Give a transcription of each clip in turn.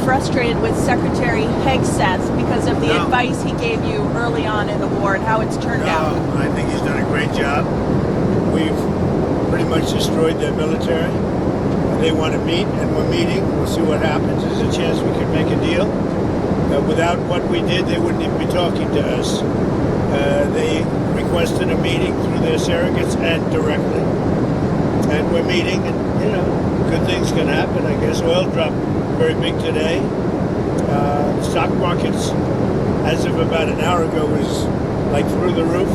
frustrated with Secretary Hegseth because of the advice he gave you early on in the war and how it's turned out? I think he's done a great job. We've pretty much destroyed their military. They want to meet, and we're meeting. We'll see what happens. There's a chance we could make a deal. Without what we did, they wouldn't even be talking to us. They requested a meeting through their surrogates and directly. And we're meeting, and, good things can happen, I guess. Oil dropped very big today. Stock markets, as of about an hour ago, was like through the roof.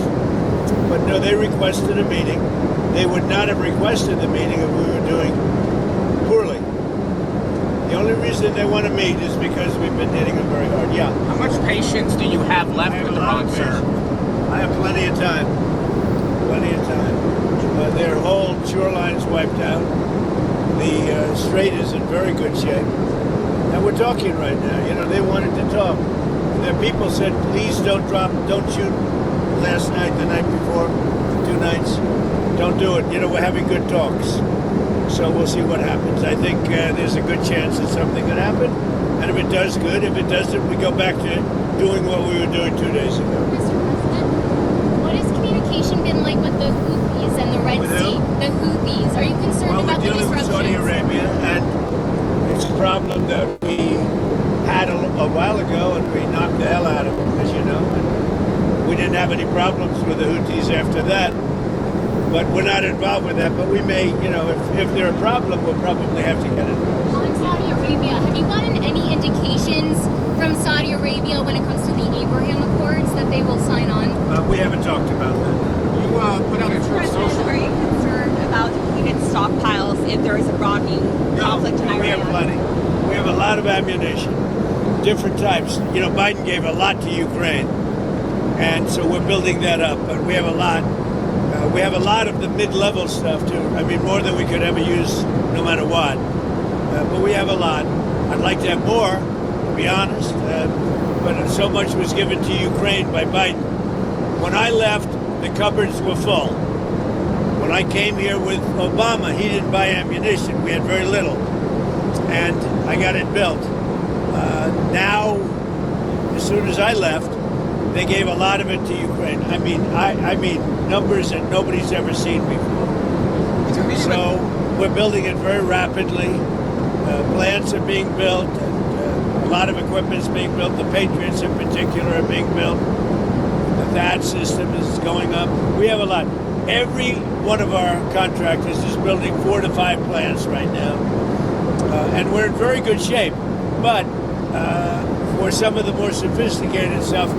But no, they requested a meeting. They would not have requested the meeting if we were doing poorly. The only reason they want to meet is because we've been hitting them very hard. Yeah. How much patience do you have left with Iran, sir? I have plenty of time. Plenty of time. Their whole shoreline's wiped out. The strait is in very good shape. And we're talking right now. They wanted to talk. Their people said, please don't shoot last night, the night before, 2 nights. Don't do it. We're having good talks. So we'll see what happens. I think there's a good chance that something could happen. And if it does, good. If it doesn't, we go back to doing what we were doing 2 days ago. Mr. President, what has communication been like with the Houthis and the Red Sea? The Houthis. Are you concerned about the disruptions? We're dealing with Saudi Arabia, and it's a problem that we had a while ago, and we knocked the hell out of them, as you know. And we didn't have any problems with the Houthis after that. But we're not involved with that. But we may, if they're a problem, we'll probably have to get it. On Saudi Arabia, have you gotten any indications from Saudi Arabia when it comes to the Abraham Accords that they will sign on? We haven't talked about that. You put out a truth social. Are you concerned about depleted stockpiles if there is a broadening conflict in Iran? We have plenty. We have a lot of ammunition, different types. Biden gave a lot to Ukraine, and so we're building that up. But we have a lot. We have a lot of the mid-level stuff, too. I mean, more than we could ever use, no matter what. But we have a lot. I'd like to have more, to be honest. But so much was given to Ukraine by Biden. When I left, the cupboards were full. When I came here with Obama, he didn't buy ammunition. We had very little. And I got it built. Now, as soon as I left, they gave a lot of it to Ukraine. I mean, numbers that nobody's ever seen before. So we're building it very rapidly. Plants are being built. And, a lot of equipment's being built. The Patriots in particular are being built. The THAAD system is going up. We have a lot. Every one of our contractors is building 4 to 5 plants right now. And we're in very good shape. But for some of the more sophisticated stuff,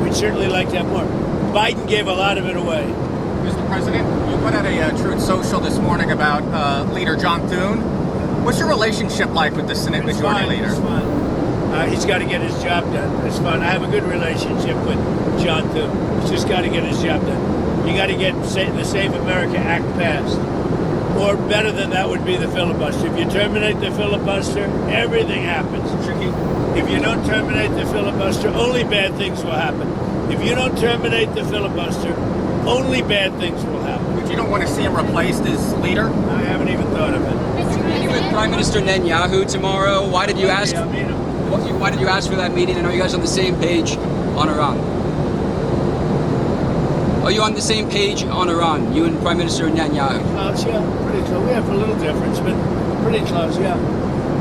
we'd certainly like to have more. Biden gave a lot of it away. Mr. President, you put out a Truth Social this morning about leader John Thune. What's your relationship like with the Senate Majority Leader? It's fine. He's got to get his job done. It's fun. I have a good relationship with John Thune. He's just got to get his job done. You got to get the Save America Act passed. Or better than that would be the filibuster. If you terminate the filibuster, everything happens. Tricky. If you don't terminate the filibuster, only bad things will happen. If you don't terminate the filibuster, only bad things will happen. But you don't want to see him replaced as leader? I haven't even thought of it. Meeting with Prime Minister Netanyahu tomorrow. Why did you ask? Why did you ask for that meeting? And are you guys on the same page on Iran? Are you on the same page on Iran? You and Prime Minister Netanyahu? Close, yeah, pretty close. We have a little difference, but pretty close, yeah.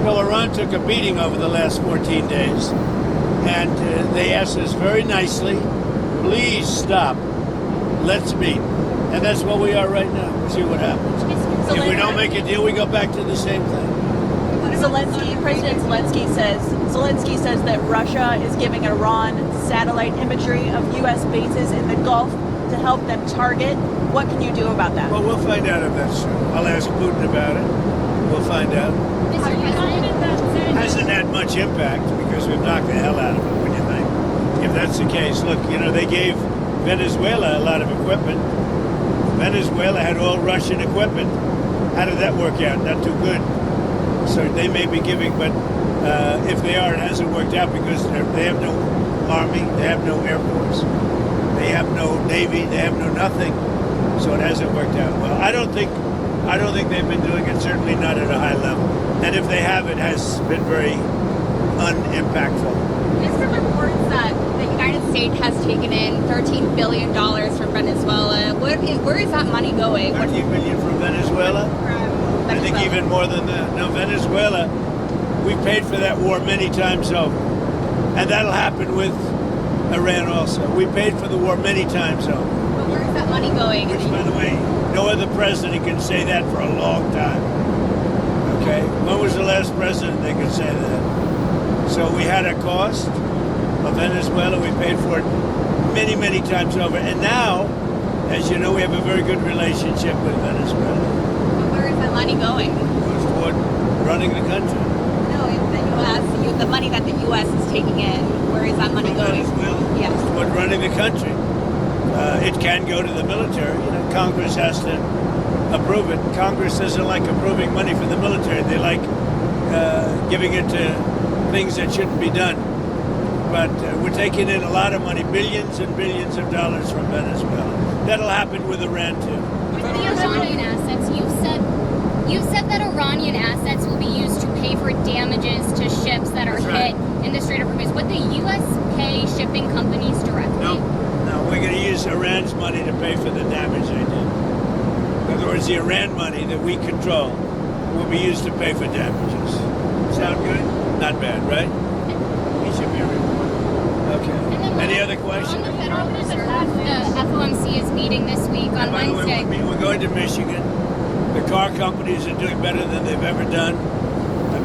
Iran took a beating over the last 14 days, and they asked us very nicely, please stop. Let's meet. And that's what we are right now. We'll see what happens. If we don't make a deal, we go back to the same thing. President Zelensky says that Russia is giving Iran satellite imagery of U.S. bases in the Gulf to help them target. What can you do about that? Well, we'll find out if that's true. I'll ask Putin about it. We'll find out. Hasn't had much impact because we've knocked the hell out of it, wouldn't you think? If that's the case, look, they gave Venezuela a lot of equipment. Venezuela had all Russian equipment. How did that work out? Not too good. So they may be giving, but if they are, it hasn't worked out because they have no army, they have no air force, they have no navy, they have no nothing. So it hasn't worked out well. I don't think they've been doing it. Certainly not at a high level. And if they have, it has been very unimpactful. There's been reports that the United States has taken in $13 billion from Venezuela. Where is that money going? 13 billion from Venezuela. I think even more than that. No, Venezuela, we paid for that war many times over. And that'll happen with Iran also. We paid for the war many times over. But where is that money going? Which, by the way, no other president can say that for a long time. Okay? When was the last president they could say that? So we had a cost of Venezuela. We paid for it many, many times over. And now, as you know, we have a very good relationship with Venezuela. But where is that money going? It goes toward running the country. No, it's the U.S. The money that the U.S. is taking in. Where is that money going? Venezuela? Yes. Toward running the country. It can go to the military. You know, Congress has to approve it. Congress doesn't like approving money for the military. They like giving it to things that shouldn't be done. But we're taking in a lot of money, billions and billions of dollars from Venezuela. That'll happen with Iran too. With the Iranian assets, you've said that Iranian assets will be used to pay for damages to ships that are That's right. hit in the Strait of Hormuz. Would the U.S. pay shipping companies directly? No, we're going to use Iran's money to pay for the damage they did. In other words, the Iran money that we control will be used to pay for damages. Sound good? Not bad, right? He should be a report. Okay. Any other questions? On the Federal Reserve, the FOMC is meeting this week on By the way, Wednesday. we're going to Michigan. The car companies are doing better than they've ever done.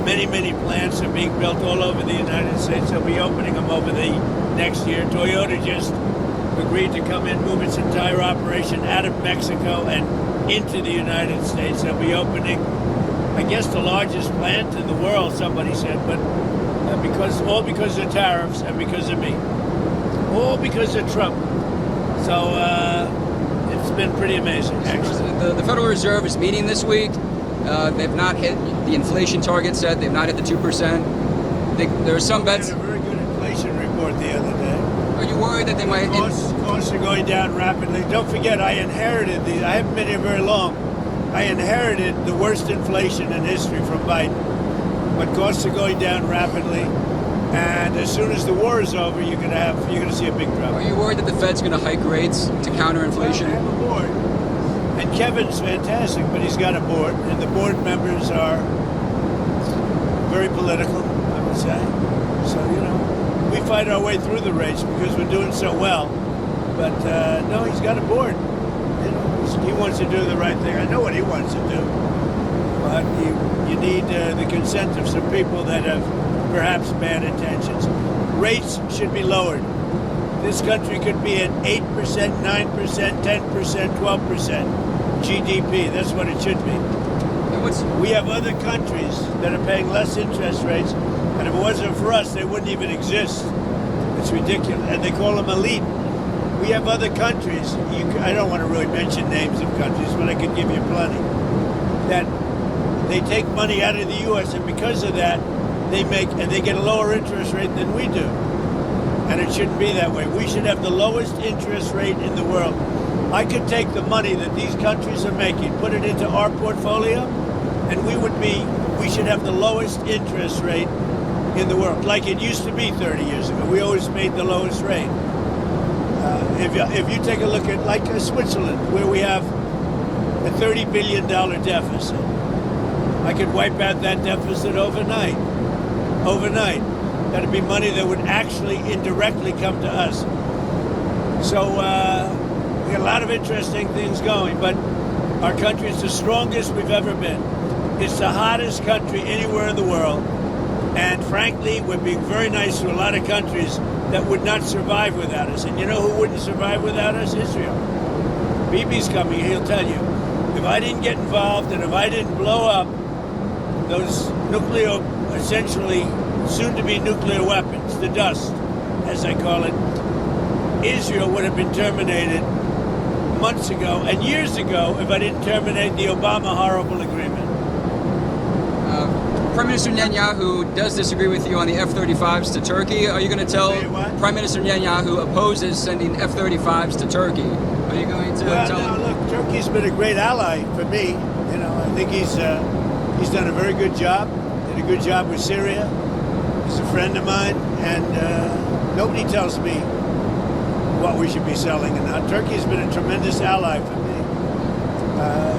Many, many plants are being built all over the United States. They'll be opening them over the next year. Toyota just agreed to come in, move its entire operation out of Mexico and into the United States. They'll be opening, I guess, the largest plant in the world, somebody said, but all because of tariffs and because of me. All because of Trump. So it's been pretty amazing, actually. The Federal Reserve is meeting this week. They've not hit the inflation target set. They've not hit the 2%. There are some bets. We had a very good inflation report the other day. Are you worried that they might? Costs are going down rapidly. Don't forget, I inherited these. I haven't been here very long. I inherited the worst inflation in history from Biden. But costs are going down rapidly, and as soon as the war is over, you're going to see a big drop. Are you worried that the Fed's going to hike rates to counter inflation? Well, I have a board, and Kevin's fantastic, but he's got a board, and the board members are very political, I would say. So we fight our way through the race because we're doing so well. But no, he's got a board. He wants to do the right thing. I know what he wants to do, but you need the consent of some people that have perhaps bad intentions. Rates should be lowered. This country could be at 8%, 9%, 10%, 12% GDP. That's what it should be. We have other countries that are paying less interest rates, and if it wasn't for us, they wouldn't even exist. It's ridiculous. And they call them elite. We have other countries, I don't want to really mention names of countries, but I could give you plenty, that they take money out of the U.S., and because of that, they get a lower interest rate than we do. And it shouldn't be that way. We should have the lowest interest rate in the world. I could take the money that these countries are making, put it into our portfolio, and we should have the lowest interest rate in the world, like it used to be 30 years ago. We always paid the lowest rate. If you take a look at like Switzerland, where we have a $30 billion deficit, I could wipe out that deficit overnight. That'd be money that would actually indirectly come to us. So we got a lot of interesting things going, but our country is the strongest we've ever been. It's the hottest country anywhere in the world. And frankly, we're being very nice to a lot of countries that would not survive without us. And you know who wouldn't survive without us? Israel. Bibi's coming, he'll tell you. If I didn't get involved and if I didn't blow up those essentially soon-to-be nuclear weapons, the dust, as I call it, Israel would have been terminated months ago and years ago if I didn't terminate the Obama horrible agreement. Prime Minister Netanyahu does disagree with you on the F-35s to Turkey. Are you going to tell Prime Minister Netanyahu opposes sending F-35s to Turkey? Are you going to tell him? Look, Turkey's been a great ally for me. I think he's done a very good job. Did a good job with Syria. He's a friend of mine, and nobody tells me what we should be selling and not. Turkey's been a tremendous ally for me.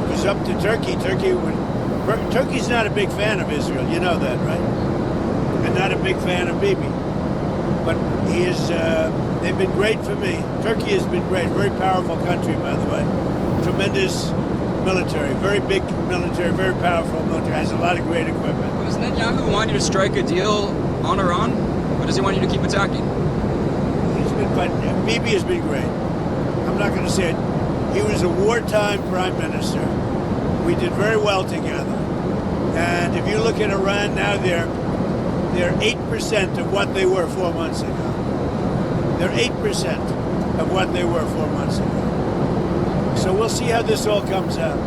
It was up to Turkey. Turkey's not a big fan of Israel. You know that, right? And not a big fan of Bibi. But he is. They've been great for me. Turkey has been great. Very powerful country, by the way. Tremendous military, very big military, very powerful military. Has a lot of great equipment. Does Netanyahu want you to strike a deal on Iran, or does he want you to keep attacking? He's been, but Bibi has been great. I'm not going to say it. He was a wartime prime minister. We did very well together. And if you look at Iran now, they're 8% of what they were 4 months ago. They're 8% of what they were 4 months ago. So we'll see how this all comes out.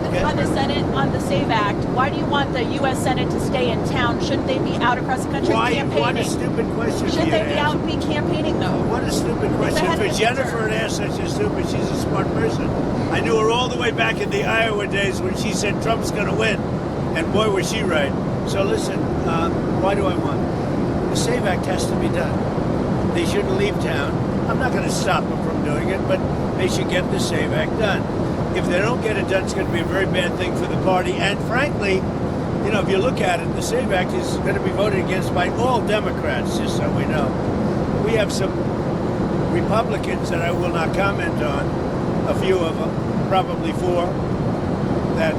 Okay? On the Senate, on the SAVE Act, why do you want the U.S. Senate to stay in town? Shouldn't they be out across the country campaigning? What a stupid question. Shouldn't they be out and be campaigning, though? What a stupid question. For Jennifer to ask such a stupid, she's a smart person. I knew her all the way back in the Iowa days when she said Trump's going to win. And boy, was she right. So listen, why do I want it? The SAVE Act has to be done. They shouldn't leave town. I'm not going to stop them from doing it, but they should get the SAVE Act done. If they don't get it done, it's going to be a very bad thing for the party. And frankly, you know, if you look at it, the SAVE Act is going to be voted against by all Democrats, just so we know. We have some Republicans that I will not comment on, a few of them, probably 4, that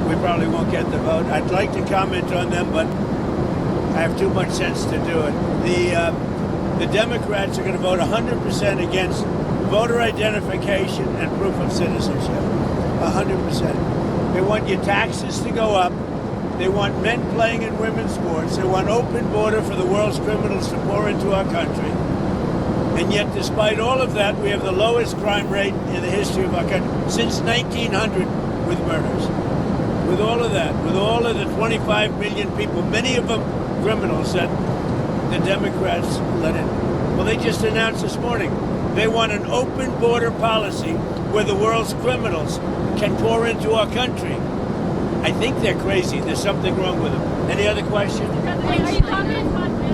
we probably won't get the vote. I'd like to comment on them, but I have too much sense to do it. The Democrats are going to vote 100% against voter identification and proof of citizenship. 100%. They want your taxes to go up. They want men playing in women's sports. They want open border for the world's criminals to pour into our country. And yet, despite all of that, we have the lowest crime rate in the history of our country since 1900 with murders. With all of that, with all of the 25 million people, many of them criminals that the Democrats let in. Well, they just announced this morning they want an open border policy where the world's criminals can pour into our country. I think they're crazy. There's something wrong with them. Any other questions?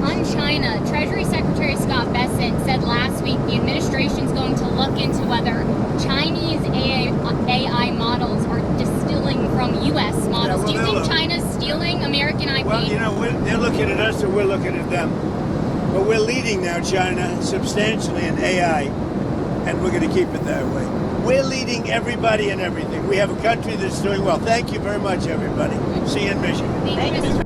On China, Treasury Secretary Scott Bessent said last week the administration's going to look into whether Chinese AI models are distilling from U.S. models. Do you think China's stealing American IP? Well, you know, they're looking at us and we're looking at them. But we're leading now China substantially in AI, and we're going to keep it that way. We're leading everybody and everything. We have a country that's doing well. Thank you very much, everybody. See you in Michigan. Thank you.